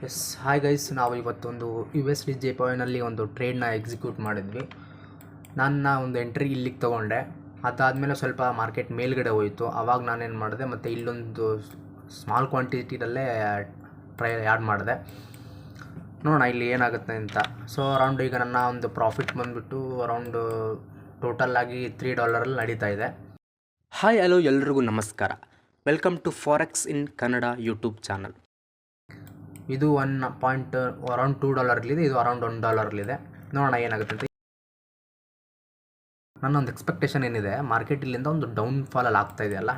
Yes hi guys, ನಾವು ಇವತ್ತೊಂದು USDJ ಕಾಯಿನಲ್ಲಿ ಒಂದು ಟ್ರೇಡ್ನ ಎಕ್ಸಿಕ್ಯೂಟ್ ಮಾಡಿದ್ವಿ. ನನ್ನ ಒಂದು ಎಂಟ್ರಿ ಇಲ್ಲಿಗೆ ತೊಗೊಂಡೆ. ಅದಾದಮೇಲೆ ಸ್ವಲ್ಪ ಮಾರ್ಕೆಟ್ ಮೇಲ್ಗಡೆ ಹೋಯಿತು. ಆವಾಗ ನಾನೇನು ಮಾಡಿದೆ, ಮತ್ತು ಇಲ್ಲೊಂದು ಸ್ಮಾಲ್ ಕ್ವಾಂಟಿಟಿಯಲ್ಲೇ ಆ್ಯಡ್ ಮಾಡಿದೆ. ನೋಡೋಣ ಇಲ್ಲಿ ಏನಾಗುತ್ತೆ ಅಂತ. ಸೊ ಅರೌಂಡ್ ಈಗ ನನ್ನ ಒಂದು ಪ್ರಾಫಿಟ್ ಬಂದುಬಿಟ್ಟು ಅರೌಂಡ್ ಟೋಟಲ್ಲಾಗಿ $3 ನಡೀತಾ ಇದೆ. ಹಾಯ್ ಹಲೋ ಎಲ್ರಿಗೂ ನಮಸ್ಕಾರ. Welcome to forex in Kannada YouTube channel. ಇದು ಅರೌಂಡ್ $2 ಇದು ಅರೌಂಡ್ $1 ನೋಡೋಣ ಏನಾಗುತ್ತೆ ಅಂತ. ನನ್ನೊಂದು ಎಕ್ಸ್ಪೆಕ್ಟೇಷನ್ ಏನಿದೆ, ಮಾರ್ಕೆಟ್ ಇಲ್ಲಿಂದ ಒಂದು ಡೌನ್ಫಾಲಲ್ಲಿ ಆಗ್ತಾ ಇದೆಯಲ್ಲ.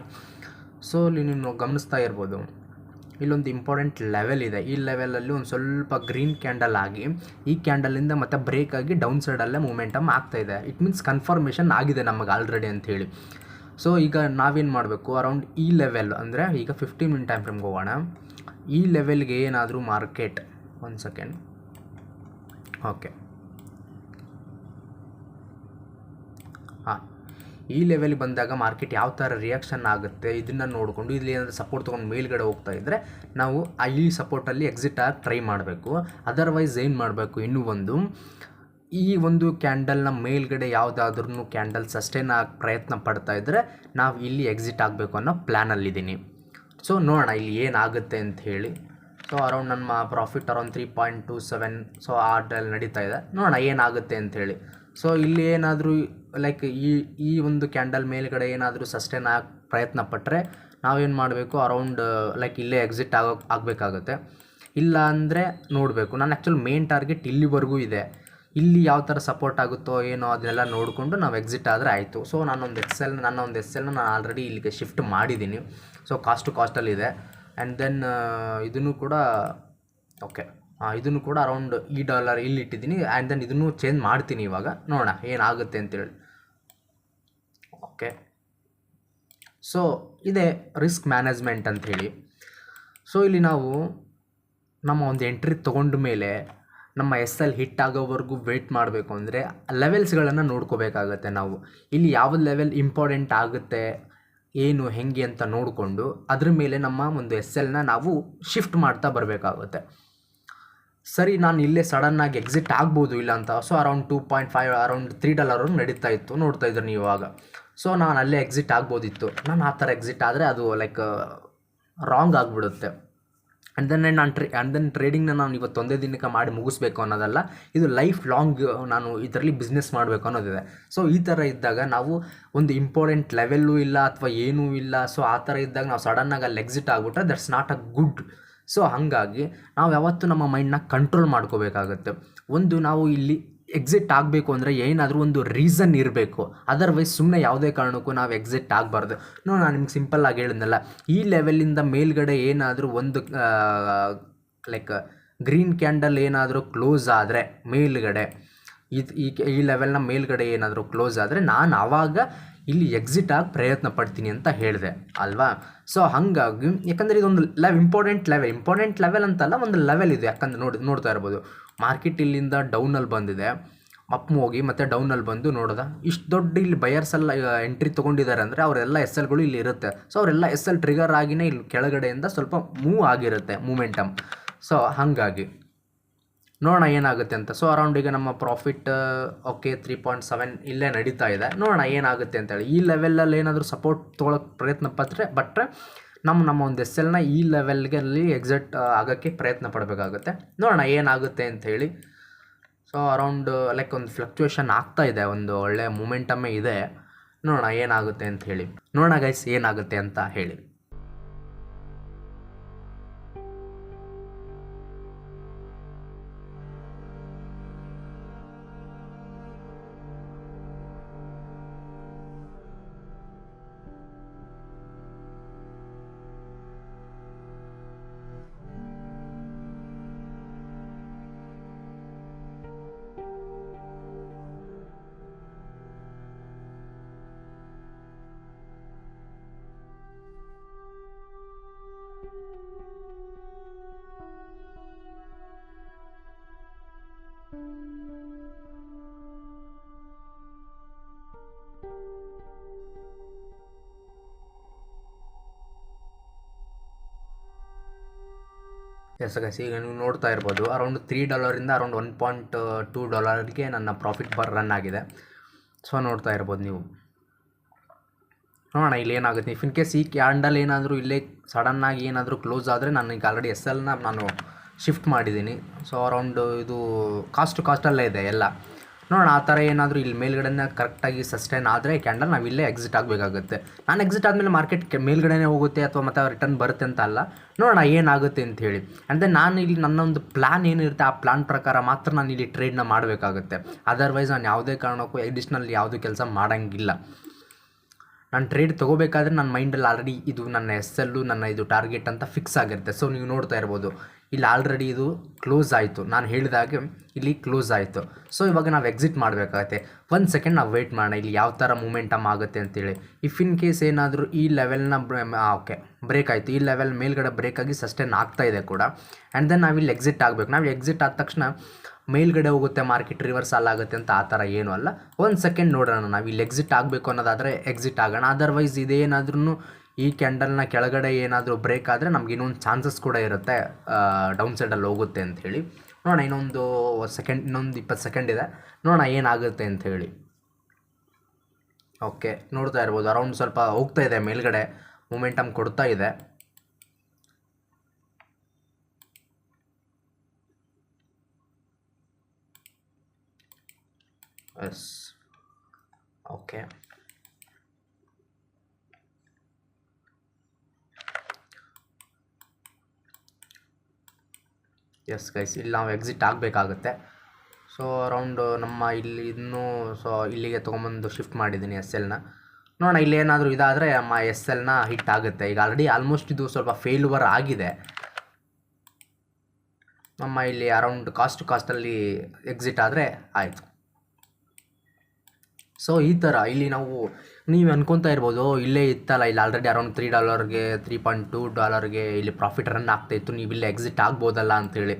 ಸೊ ಇಲ್ಲಿ ನೀವು ಗಮನಿಸ್ತಾ ಇರ್ಬೋದು, ಇಲ್ಲೊಂದು ಇಂಪಾರ್ಟೆಂಟ್ ಲೆವೆಲ್ ಇದೆ. ಈ ಲೆವೆಲಲ್ಲಿ ಒಂದು ಸ್ವಲ್ಪ ಗ್ರೀನ್ ಕ್ಯಾಂಡಲ್ ಆಗಿ ಈ ಕ್ಯಾಂಡಲಿಂದ ಮತ್ತೆ ಬ್ರೇಕ್ ಆಗಿ ಡೌನ್ ಸೈಡಲ್ಲೇ ಮೂಮೆಂಟಮ್ ಆಗ್ತಾ ಇದೆ. ಇಟ್ ಮೀನ್ಸ್ ಕನ್ಫರ್ಮೇಷನ್ ಆಗಿದೆ ನಮಗೆ ಆಲ್ರೆಡಿ ಅಂಥೇಳಿ. ಸೊ ಈಗ ನಾವೇನು ಮಾಡಬೇಕು, ಅರೌಂಡ್ ಈ ಲೆವೆಲ್ ಅಂದರೆ ಈಗ 15 ಮಿನಿಟ್ ಟೈಮ್ ಫ್ರೇಮ್ಗೆ ಹೋಗೋಣ. ಈ ಲೆವೆಲ್ಗೆ ಏನಾದರೂ ಮಾರ್ಕೆಟ್ ಒಂದು ಸೆಕೆಂಡ್ ಓಕೆ ಈ ಲೆವೆಲ್ಗೆ ಬಂದಾಗ ಮಾರ್ಕೆಟ್ ಯಾವ ಥರ ರಿಯಾಕ್ಷನ್ ಆಗುತ್ತೆ ಇದನ್ನು ನೋಡಿಕೊಂಡು ಇಲ್ಲಿ ಏನಾದರೂ ಸಪೋರ್ಟ್ ತೊಗೊಂಡು ಮೇಲ್ಗಡೆ ಹೋಗ್ತಾ ಇದ್ದರೆ ನಾವು ಈ ಸಪೋರ್ಟಲ್ಲಿ ಎಕ್ಸಿಟ್ ಆಗಿ ಟ್ರೈ ಮಾಡಬೇಕು. ಅದರ್ವೈಸ್ ಏನು ಮಾಡಬೇಕು, ಇನ್ನೂ ಈ ಒಂದು ಕ್ಯಾಂಡಲ್ನ ಮೇಲ್ಗಡೆ ಯಾವುದಾದ್ರೂ ಕ್ಯಾಂಡಲ್ ಸಸ್ಟೈನ್ ಆಗಿ ಪ್ರಯತ್ನ ಪಡ್ತಾ ಇದ್ದರೆ ನಾವು ಇಲ್ಲಿ ಎಕ್ಸಿಟ್ ಆಗಬೇಕು ಅನ್ನೋ ಪ್ಲ್ಯಾನಲ್ಲಿದ್ದೀನಿ. ಸೊ ನೋಡೋಣ ಇಲ್ಲಿ ಏನಾಗುತ್ತೆ ಅಂತ ಹೇಳಿ. ಸೊ ಅರೌಂಡ್ ನಮ್ಮ ಪ್ರಾಫಿಟ್ ಅರೌಂಡ್ 3.27 ಸೊ ಆರ್ಡಲ್ಲಿ ನಡೀತಾ ಇದೆ. ನೋಡೋಣ ಏನಾಗುತ್ತೆ ಅಂಥೇಳಿ. ಸೊ ಇಲ್ಲಿ ಏನಾದರೂ ಲೈಕ್ ಈ ಒಂದು ಕ್ಯಾಂಡಲ್ ಮೇಲ್ಗಡೆ ಏನಾದರೂ ಸಸ್ಟೈನ್ ಆಗಿ ಪ್ರಯತ್ನ ಪಟ್ಟರೆ ನಾವೇನು ಮಾಡಬೇಕು, ಅರೌಂಡ್ ಲೈಕ್ ಇಲ್ಲೇ ಎಕ್ಸಿಟ್ ಆಗಬೇಕಾಗುತ್ತೆ. ಇಲ್ಲ ಅಂದರೆ ನೋಡಬೇಕು. ನಾನು ಆ್ಯಕ್ಚುಲಿ ಮೇನ್ ಟಾರ್ಗೆಟ್ ಇಲ್ಲಿವರೆಗೂ ಇದೆ. ಇಲ್ಲಿ ಯಾವ ಥರ ಸಪೋರ್ಟ್ ಆಗುತ್ತೋ ಏನೋ ಅದನ್ನೆಲ್ಲ ನೋಡಿಕೊಂಡು ನಾವು ಎಕ್ಸಿಟ್ ಆದರೆ ಆಯಿತು. ಸೊ ನನ್ನ ಒಂದು ಎಸ್ ಎಲ್ನ ನಾನು ಆಲ್ರೆಡಿ ಇಲ್ಲಿಗೆ ಶಿಫ್ಟ್ ಮಾಡಿದ್ದೀನಿ. ಸೊ ಕಾಸ್ಟಲ್ಲಿದೆ. ಆ್ಯಂಡ್ ದೆನ್ ಇದನ್ನು ಕೂಡ ಓಕೆ ಇದನ್ನು ಕೂಡ ಅರೌಂಡ್ $1 ಇಲ್ಲಿ ಇಟ್ಟಿದ್ದೀನಿ. ಆ್ಯಂಡ್ ದೆನ್ ಇದನ್ನು ಚೇಂಜ್ ಮಾಡ್ತೀನಿ ಇವಾಗ. ನೋಡೋಣ ಏನಾಗುತ್ತೆ ಅಂತೇಳಿ. ಓಕೆ, ಸೊ ಇದೇ ರಿಸ್ಕ್ ಮ್ಯಾನೇಜ್ಮೆಂಟ್ ಅಂಥೇಳಿ. ಸೊ ಇಲ್ಲಿ ನಾವು ನಮ್ಮ ಒಂದು ಎಂಟ್ರಿ ತೊಗೊಂಡ ಮೇಲೆ ನಮ್ಮ SL ಹಿಟ್ ಆಗೋವರೆಗೂ ವೆಯ್ಟ್ ಮಾಡಬೇಕು. ಅಂದರೆ ಲೆವೆಲ್ಸ್ಗಳನ್ನು ನೋಡ್ಕೋಬೇಕಾಗತ್ತೆ ನಾವು. ಇಲ್ಲಿ ಯಾವ ಲೆವೆಲ್ ಇಂಪಾರ್ಟೆಂಟ್ ಆಗುತ್ತೆ ಏನು ಹೆಂಗೆ ಅಂತ ನೋಡಿಕೊಂಡು ಅದ್ರ ಮೇಲೆ ನಮ್ಮ ಒಂದು SLನ ನಾವು ಶಿಫ್ಟ್ ಮಾಡ್ತಾ ಬರಬೇಕಾಗುತ್ತೆ. ಸರಿ, ನಾನು ಇಲ್ಲೇ ಸಡನ್ನಾಗಿ ಎಕ್ಸಿಟ್ ಆಗ್ಬೋದು ಇಲ್ಲ ಅಂತ. ಸೊ ಅರೌಂಡ್ 2.5 ಅರೌಂಡ್ $3 ನಡೀತಾ ಇತ್ತು, ನೋಡ್ತಾ ಇದ್ರು ನೀವು ಇವಾಗ. ಸೊ ನಾನು ಅಲ್ಲೇ ಎಕ್ಸಿಟ್ ಆಗ್ಬೋದಿತ್ತು. ನಾನು ಆ ಥರ ಎಕ್ಸಿಟ್ ಆದರೆ ಅದು ಲೈಕ್ ರಾಂಗ್ ಆಗಿಬಿಡುತ್ತೆ. ಆ್ಯಂಡ್ ದೆನ್ ಟ್ರೇಡಿಂಗ್ನ ನಾನು ಇವತ್ತು ಒಂದೇ ದಿನಕ್ಕೆ ಮಾಡಿ ಮುಗಿಸ್ಬೇಕು ಅನ್ನೋದಲ್ಲ, ಇದು ಲೈಫ್ ಲಾಂಗ್ ನಾನು ಇದರಲ್ಲಿ ಬಿಸ್ನೆಸ್ ಮಾಡಬೇಕು ಅನ್ನೋದಿದೆ. ಸೊ ಈ ಥರ ಇದ್ದಾಗ ನಾವು ಒಂದು ಇಂಪಾರ್ಟೆಂಟ್ ಲೆವೆಲ್ಲೂ ಇಲ್ಲ ಅಥವಾ ಏನೂ ಇಲ್ಲ. ಸೊ ಆ ಥರ ಇದ್ದಾಗ ನಾವು ಸಡನ್ನಾಗಿ ಅಲ್ಲಿ ಎಕ್ಸಿಟ್ ಆಗಿಬಿಟ್ರೆ that's not a good. So ಹಾಗಾಗಿ ನಾವು ಯಾವತ್ತೂ ನಮ್ಮ ಮೈಂಡ್ನ ಕಂಟ್ರೋಲ್ ಮಾಡ್ಕೋಬೇಕಾಗತ್ತೆ. ಒಂದು ನಾವು ಇಲ್ಲಿ ಎಕ್ಸಿಟ್ ಆಗಬೇಕು ಅಂದರೆ ಏನಾದರೂ ಒಂದು ರೀಸನ್ ಇರಬೇಕು. ಅದರ್ವೈಸ್ ಸುಮ್ಮನೆ ಯಾವುದೇ ಕಾರಣಕ್ಕೂ ನಾವು ಎಕ್ಸಿಟ್ ಆಗಬಾರ್ದು. ನಾನು ನಿಮ್ಗೆ ಸಿಂಪಲ್ಲಾಗಿ ಹೇಳಿದ್ನಲ್ಲ, ಈ ಲೆವೆಲಿಂದ ಮೇಲ್ಗಡೆ ಏನಾದರೂ ಒಂದು ಲೈಕ್ ಗ್ರೀನ್ ಕ್ಯಾಂಡಲ್ ಏನಾದರೂ ಕ್ಲೋಸ್ ಆದರೆ ಮೇಲ್ಗಡೆ ಈ ಲೆವೆಲ್ನ ಮೇಲ್ಗಡೆ ಏನಾದರೂ ಕ್ಲೋಸ್ ಆದರೆ ನಾನು ಆವಾಗ ಇಲ್ಲಿ ಎಕ್ಸಿಟ್ ಆಗಿ ಪ್ರಯತ್ನ ಪಡ್ತೀನಿ ಅಂತ ಹೇಳಿದೆ ಅಲ್ವಾ. ಸೊ ಹಾಗಾಗಿ ಯಾಕಂದರೆ ಇದೊಂದು ಇಂಪಾರ್ಟೆಂಟ್ ಲೆವೆಲ್ ಅಂತಲ್ಲ, ಒಂದು ಲೆವೆಲ್ ಇದೆ. ಯಾಕಂದರೆ ನೋಡ್ತಾ ಇರ್ಬೋದು, ಮಾರ್ಕೆಟ್ ಇಲ್ಲಿಂದ ಡೌನಲ್ಲಿ ಬಂದಿದೆ, ಅಪ್ ಹೋಗಿ ಮತ್ತು ಡೌನಲ್ಲಿ ಬಂದು ನೋಡೋದ ಇಷ್ಟು ದೊಡ್ಡ ಇಲ್ಲಿ ಬಯರ್ಸ್ ಎಲ್ಲ ಎಂಟ್ರಿ ತೊಗೊಂಡಿದ್ದಾರೆ ಅಂದರೆ ಅವರೆಲ್ಲ SLಗಳು ಇಲ್ಲಿ ಇರುತ್ತೆ. ಸೊ ಅವರೆಲ್ಲ SL ಟ್ರಿಗರ್ ಆಗಿನೇ ಇಲ್ಲಿ ಕೆಳಗಡೆಯಿಂದ ಸ್ವಲ್ಪ ಮೂವ್ ಆಗಿರುತ್ತೆ ಮೂಮೆಂಟಮ್. ಸೊ ಹಾಗಾಗಿ ನೋಡೋಣ ಏನಾಗುತ್ತೆ ಅಂತ. ಸೊ ಅರೌಂಡ್ ಈಗ ನಮ್ಮ ಪ್ರಾಫಿಟ್ ಓಕೆ 3.7 ಇಲ್ಲೇ ನಡೀತಾ ಇದೆ. ನೋಡೋಣ ಏನಾಗುತ್ತೆ ಅಂತೇಳಿ. ಈ ಲೆವೆಲಲ್ಲಿ ಏನಾದರೂ ಸಪೋರ್ಟ್ ತೊಗೊಳಕ್ಕೆ ಪ್ರಯತ್ನ ಪಟ್ಟರೆ ನಮ್ಮ ಒಂದು SLನ ಈ ಲೆವೆಲ್ಗೆ ಅಲ್ಲಿ ಎಕ್ಸಿಟ್ ಆಗೋಕ್ಕೆ ಪ್ರಯತ್ನ ಪಡಬೇಕಾಗುತ್ತೆ. ನೋಡೋಣ ಏನಾಗುತ್ತೆ ಅಂಥೇಳಿ. ಸೊ ಅರೌಂಡ್ ಲೈಕ್ ಒಂದು ಫ್ಲಕ್ಚುಯೇಷನ್ ಆಗ್ತಾ ಇದೆ, ಒಂದು ಒಳ್ಳೆಯ ಮೂಮೆಂಟಮ್ಮೇ ಇದೆ. ನೋಡೋಣ ಏನಾಗುತ್ತೆ ಅಂತ ಹೇಳಿ. ನೋಡೋಣ ಗೈಸ್ ಏನಾಗುತ್ತೆ ಅಂತ ಹೇಳಿ. ಎಸ್ ಗೈಸ್, ಈಗ ನೀವು ನೋಡ್ತಾ ಇರ್ಬೋದು ಅರೌಂಡ್ $3 ಅರೌಂಡ್ $1.2 ನನ್ನ ಪ್ರಾಫಿಟ್ ರನ್ ಆಗಿದೆ. ಸೊ ನೋಡ್ತಾ ಇರ್ಬೋದು ನೀವು. ನೋಡೋಣ ಇಲ್ಲಿ ಏನಾಗುತ್ತೆ. ಇಫ್ ಇನ್ ಕೇಸ್ ಈ ಕ್ಯಾಂಡಲ್ ಏನಾದರೂ ಇಲ್ಲೇ ಸಡನ್ನಾಗಿ ಏನಾದರೂ ಕ್ಲೋಸ್ ಆದರೆ ನಾನು ಈಗ ಆಲ್ರೆಡಿ SLನ ನಾನು ಶಿಫ್ಟ್ ಮಾಡಿದ್ದೀನಿ. ಸೊ ಅರೌಂಡ್ ಇದು ಕಾಸ್ಟಲ್ಲೇ ಇದೆ ಎಲ್ಲ. ನೋಡೋಣ ಆ ಥರ ಏನಾದರೂ ಇಲ್ಲಿ ಮೇಲ್ಗಡೆನ ಕರೆಕ್ಟಾಗಿ ಸಸ್ಟೈನ್ ಆದರೆ ಕ್ಯಾಂಡಲ್ ನಾವು ಇಲ್ಲೇ ಎಕ್ಸಿಟ್ ಆಗಬೇಕಾಗುತ್ತೆ. ನಾನು ಎಕ್ಸಿಟ್ ಆದಮೇಲೆ ಮಾರ್ಕೆಟ್ ಮೇಲ್ಗಡೆನೇ ಹೋಗುತ್ತೆ ಅಥವಾ ಮತ್ತೆ ರಿಟರ್ನ್ ಬರುತ್ತೆ ಅಂತ ಅಲ್ಲ. ನೋಡೋಣ ಏನಾಗುತ್ತೆ ಅಂತ ಹೇಳಿ. ಅಂದರೆ ನಾನು ಇಲ್ಲಿ ನನ್ನ ಒಂದು ಪ್ಲ್ಯಾನ್ ಏನಿರುತ್ತೆ ಆ ಪ್ಲ್ಯಾನ್ ಪ್ರಕಾರ ಮಾತ್ರ ನಾನು ಇಲ್ಲಿ ಟ್ರೇಡ್ನ ಮಾಡಬೇಕಾಗುತ್ತೆ. ಅದರ್ವೈಸ್ ನಾನು ಯಾವುದೇ ಕಾರಣಕ್ಕೂ ಎಡಿಷ್ನಲ್ ಯಾವುದೂ ಕೆಲಸ ಮಾಡೋಂಗಿಲ್ಲ. ನಾನು ಟ್ರೇಡ್ ತೊಗೋಬೇಕಾದ್ರೆ ನನ್ನ ಮೈಂಡಲ್ಲಿ ಆಲ್ರೆಡಿ ಇದು ನನ್ನ SL ನನ್ನ ಇದು ಟಾರ್ಗೆಟ್ ಅಂತ ಫಿಕ್ಸ್ ಆಗಿರುತ್ತೆ. ಸೊ ನೀವು ನೋಡ್ತಾ ಇರ್ಬೋದು ಇಲ್ಲಿ ಆಲ್ರೆಡಿ ಇದು ಕ್ಲೋಸ್ ಆಯಿತು. ನಾನು ಹೇಳಿದಾಗೆ ಇಲ್ಲಿ ಕ್ಲೋಸ್ ಆಯಿತು. ಸೊ ಇವಾಗ ನಾವು ಎಕ್ಸಿಟ್ ಮಾಡಬೇಕಾಗತ್ತೆ. 1 ಸೆಕೆಂಡ್ ನಾವು ವೆಯ್ಟ್ ಮಾಡೋಣ ಇಲ್ಲಿ ಯಾವ ಥರ ಮೂಮೆಂಟಮ್ ಆಗುತ್ತೆ ಅಂತೇಳಿ. ಇಫ್ ಇನ್ ಕೇಸ್ ಏನಾದರೂ ಈ ಲೆವೆಲ್ನ ಓಕೆ ಬ್ರೇಕ್ ಆಯಿತು, ಈ ಲೆವೆಲ್ ಮೇಲ್ಗಡೆ ಬ್ರೇಕ್ ಆಗಿ ಸಸ್ಟೈನ್ ಆಗ್ತಾ ಇದೆ ಕೂಡ. ಆ್ಯಂಡ್ ದೆನ್ ನಾವಿಲ್ಲಿ ಎಕ್ಸಿಟ್ ಆಗಬೇಕು. ನಾವು ಎಕ್ಸಿಟ್ ಆದ ತಕ್ಷಣ ಮೇಲ್ಗಡೆ ಹೋಗುತ್ತೆ ಮಾರ್ಕೆಟ್ ರಿವರ್ಸಲ್ ಆಗುತ್ತೆ ಅಂತ ಆ ಥರ ಏನೂ ಅಲ್ಲ. 1 ಸೆಕೆಂಡ್ ನೋಡೋಣ. ನಾವು ಇಲ್ಲಿ ಎಕ್ಸಿಟ್ ಆಗಬೇಕು ಅನ್ನೋದಾದರೆ ಎಕ್ಸಿಟ್ ಆಗೋಣ. ಅದರ್ವೈಸ್ ಇದೇನಾದ್ರೂ ಈ ಕ್ಯಾಂಡಲ್ನ ಕೆಳಗಡೆ ಏನಾದರೂ ಬ್ರೇಕ್ ಆದರೆ ನಮ್ಗೆ ಇನ್ನೊಂದು ಚಾನ್ಸಸ್ ಕೂಡ ಇರುತ್ತೆ ಡೌನ್ ಸೈಡಲ್ಲಿ ಹೋಗುತ್ತೆ ಅಂಥೇಳಿ. ನೋಡೋಣ ಇನ್ನೊಂದು 20 ಸೆಕೆಂಡ್ ಇದೆ. ನೋಡೋಣ ಏನಾಗುತ್ತೆ ಅಂಥೇಳಿ. ಓಕೆ ನೋಡ್ತಾ ಇರ್ಬೋದು ಅರೌಂಡ್ ಸ್ವಲ್ಪ ಹೋಗ್ತಾ ಇದೆ ಮೇಲ್ಗಡೆ, ಮೂಮೆಂಟಮ್ ಕೊಡ್ತಾ ಇದೆ. ಎಸ್ ಓಕೆ ಎಸ್ ಗೈಸ್, ಇಲ್ಲಿ ನಾವು ಎಕ್ಸಿಟ್ ಆಗಬೇಕಾಗುತ್ತೆ. ಸೊ ಅರೌಂಡ್ ನಮ್ಮ ಇಲ್ಲಿ ಇನ್ನೂ ಇಲ್ಲಿಗೆ ತೊಗೊಂಬಂದು ಶಿಫ್ಟ್ ಮಾಡಿದ್ದೀನಿ SLನ. ನೋಡೋಣ ಇಲ್ಲಿ ಏನಾದರೂ ಇದಾದರೆ ನಮ್ಮ SLನ ಹಿಟ್ ಆಗುತ್ತೆ. ಈಗ ಆಲ್ರೆಡಿ ಆಲ್ಮೋಸ್ಟ್ ಇದು ಸ್ವಲ್ಪ ಫೇಲ್ಯೂವರ್ ಆಗಿದೆ. ನಮ್ಮ ಇಲ್ಲಿ ಅರೌಂಡ್ ಕಾಸ್ಟಲ್ಲಿ ಎಕ್ಸಿಟ್ ಆದರೆ ಆಯಿತು. ಸೊ ಈ ಥರ ಇಲ್ಲಿ ನೀವು ಅನ್ಕೊತಾ ಇರ್ಬೋದು ಇಲ್ಲೇ ಇತ್ತಲ್ಲ, ಇಲ್ಲಿ ಆಲ್ರೆಡಿ ಅರೌಂಡ್ $3 $3.2 ಇಲ್ಲಿ ಪ್ರಾಫಿಟ್ ರನ್ ಆಗ್ತಾಯಿತ್ತು, ನೀವು ಇಲ್ಲೇ ಎಕ್ಸಿಟ್ ಆಗ್ಬೋದಲ್ಲ ಅಂಥೇಳಿ.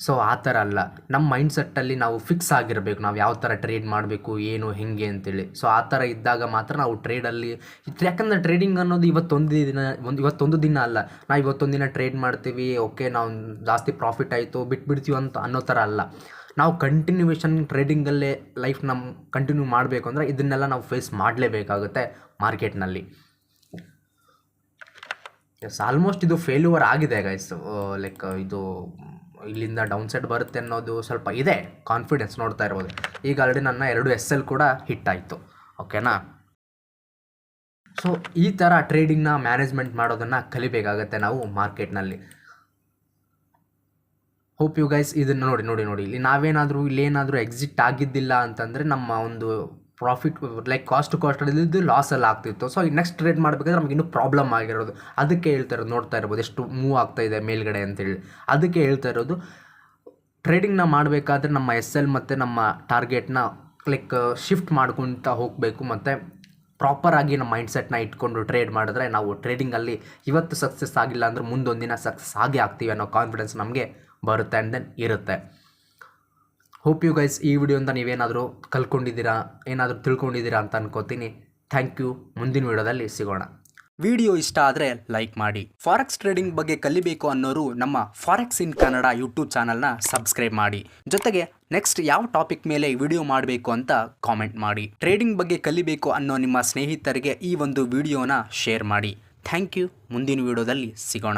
ಸೊ ಆ ಥರ ಅಲ್ಲ. ನಮ್ಮ ಮೈಂಡ್ಸೆಟ್ಟಲ್ಲಿ ನಾವು ಫಿಕ್ಸ್ ಆಗಿರಬೇಕು, ನಾವು ಯಾವ ಥರ ಟ್ರೇಡ್ ಮಾಡಬೇಕು ಏನು ಹೆಂಗೆ ಅಂತೇಳಿ. ಸೊ ಆ ಥರ ಇದ್ದಾಗ ಮಾತ್ರ ನಾವು ಟ್ರೇಡಲ್ಲಿ ಯಾಕಂದರೆ ಟ್ರೇಡಿಂಗ್ ಅನ್ನೋದು ಇವತ್ತೊಂದು ದಿನ ಅಲ್ಲ. ನಾವು ಇವತ್ತೊಂದು ದಿನ ಟ್ರೇಡ್ ಮಾಡ್ತೀವಿ, ಓಕೆ ನಾವು ಜಾಸ್ತಿ ಪ್ರಾಫಿಟ್ ಆಯಿತು ಬಿಟ್ಬಿಡ್ತೀವಿ ಅಂತ ಅನ್ನೋ ಥರ ಅಲ್ಲ. ನಾವು ಕಂಟಿನ್ಯೂವೇಷನ್ ಟ್ರೇಡಿಂಗಲ್ಲೇ ಲೈಫ್ ಕಂಟಿನ್ಯೂ ಮಾಡಬೇಕು ಅಂದರೆ ಇದನ್ನೆಲ್ಲ ನಾವು ಫೇಸ್ ಮಾಡಲೇಬೇಕಾಗುತ್ತೆ ಮಾರ್ಕೆಟ್ನಲ್ಲಿ. ಎಸ್ ಆಲ್ಮೋಸ್ಟ್ ಇದು ಫೇಲ್ಯೂವರ್ ಆಗಿದೆ ಗೈಸ್. ಲೈಕ್ ಇದು ಇಲ್ಲಿಂದ ಡೌನ್ ಸೈಡ್ ಬರುತ್ತೆ ಅನ್ನೋದು ಸ್ವಲ್ಪ ಇದೆ ಕಾನ್ಫಿಡೆನ್ಸ್. ನೋಡ್ತಾ ಇರ್ಬೋದು ಈಗ ಆಲ್ರೆಡಿ ನನ್ನ 2 SL ಕೂಡ ಹಿಟ್ ಆಯಿತು. ಓಕೆನಾ. ಸೊ ಈ ಥರ ಟ್ರೇಡಿಂಗ್ನ ಮ್ಯಾನೇಜ್ಮೆಂಟ್ ಮಾಡೋದನ್ನು ಕಲಿಬೇಕಾಗತ್ತೆ ನಾವು ಮಾರ್ಕೆಟ್ನಲ್ಲಿ. ಹೋಪ್ ಯು ಗೈಸ್ ಇದನ್ನು ನೋಡಿ ಇಲ್ಲಿ ನಾವೇನಾದರೂ ಇಲ್ಲೇನಾದರೂ ಎಕ್ಸಿಟ್ ಆಗಿದ್ದಿಲ್ಲ ಅಂತಂದರೆ ನಮ್ಮ ಒಂದು ಪ್ರಾಫಿಟ್ ಲೈಕ್ ಕಾಸ್ಟ್ ಇದು ಲಾಸಲ್ಲಿ ಆಗ್ತಿತ್ತು. ಸೊ ಈಗ ನೆಕ್ಸ್ಟ್ ಟ್ರೇಡ್ ಮಾಡಬೇಕಾದ್ರೆ ನಮ್ಗೆ ಇನ್ನೂ ಪ್ರಾಬ್ಲಮ್ ಆಗಿರೋದು. ಅದಕ್ಕೆ ಹೇಳ್ತಾ ಇರೋದು, ನೋಡ್ತಾ ಇರ್ಬೋದು ಎಷ್ಟು ಮೂವ್ ಆಗ್ತಾ ಇದೆ ಮೇಲ್ಗಡೆ ಅಂತೇಳಿ. ಅದಕ್ಕೆ ಹೇಳ್ತಾ ಇರೋದು ಟ್ರೇಡಿಂಗ್ನ ಮಾಡಬೇಕಾದ್ರೆ ನಮ್ಮ SL ಮತ್ತು ನಮ್ಮ ಟಾರ್ಗೆಟ್ನ ಲೈಕ್ ಶಿಫ್ಟ್ ಮಾಡ್ಕೊತ ಹೋಗಬೇಕು. ಮತ್ತು ಪ್ರಾಪರಾಗಿ ನಮ್ಮ ಮೈಂಡ್ಸೆಟ್ನ ಇಟ್ಕೊಂಡು ಟ್ರೇಡ್ ಮಾಡಿದ್ರೆ ನಾವು ಟ್ರೇಡಿಂಗಲ್ಲಿ ಇವತ್ತು ಸಕ್ಸಸ್ ಆಗಿಲ್ಲ ಅಂದರೆ ಮುಂದೊಂದಿನ ಸಕ್ಸಸ್ ಆಗೇ ಆಗ್ತೀವಿ ಅನ್ನೋ ಕಾನ್ಫಿಡೆನ್ಸ್ ನಮಗೆ ಬರುತ್ತೆ ಆ್ಯಂಡ್ ದೆನ್ ಇರುತ್ತೆ. ಹೋಪ್ ಯು ಗೈಸ್ ಈ ವಿಡಿಯೋಯಿಂದ ನೀವೇನಾದರೂ ಕಲ್ತ್ಕೊಂಡಿದ್ದೀರಾ, ಏನಾದರೂ ತಿಳ್ಕೊಂಡಿದ್ದೀರಾ ಅಂತ ಅನ್ಕೋತೀನಿ. Thank you. ಮುಂದಿನ ವಿಡಿಯೋದಲ್ಲಿ ಸಿಗೋಣ. ವಿಡಿಯೋ ಇಷ್ಟ ಆದರೆ ಲೈಕ್ ಮಾಡಿ. ಫಾರೆಕ್ಸ್ ಟ್ರೇಡಿಂಗ್ ಬಗ್ಗೆ ಕಲಿಬೇಕು ಅನ್ನೋರು ನಮ್ಮ ಫಾರೆಕ್ಸ್ ಇನ್ ಕನ್ನಡ ಯೂಟ್ಯೂಬ್ ಚಾನಲ್ನ ಸಬ್ಸ್ಕ್ರೈಬ್ ಮಾಡಿ. ಜೊತೆಗೆ ನೆಕ್ಸ್ಟ್ ಯಾವ ಟಾಪಿಕ್ ಮೇಲೆ ವಿಡಿಯೋ ಮಾಡಬೇಕು ಅಂತ ಕಾಮೆಂಟ್ ಮಾಡಿ. ಟ್ರೇಡಿಂಗ್ ಬಗ್ಗೆ ಕಲಿಬೇಕು ಅನ್ನೋ ನಿಮ್ಮ ಸ್ನೇಹಿತರಿಗೆ ಈ ಒಂದು ವಿಡಿಯೋನ ಶೇರ್ ಮಾಡಿ. Thank you. ಮುಂದಿನ ವಿಡಿಯೋದಲ್ಲಿ ಸಿಗೋಣ.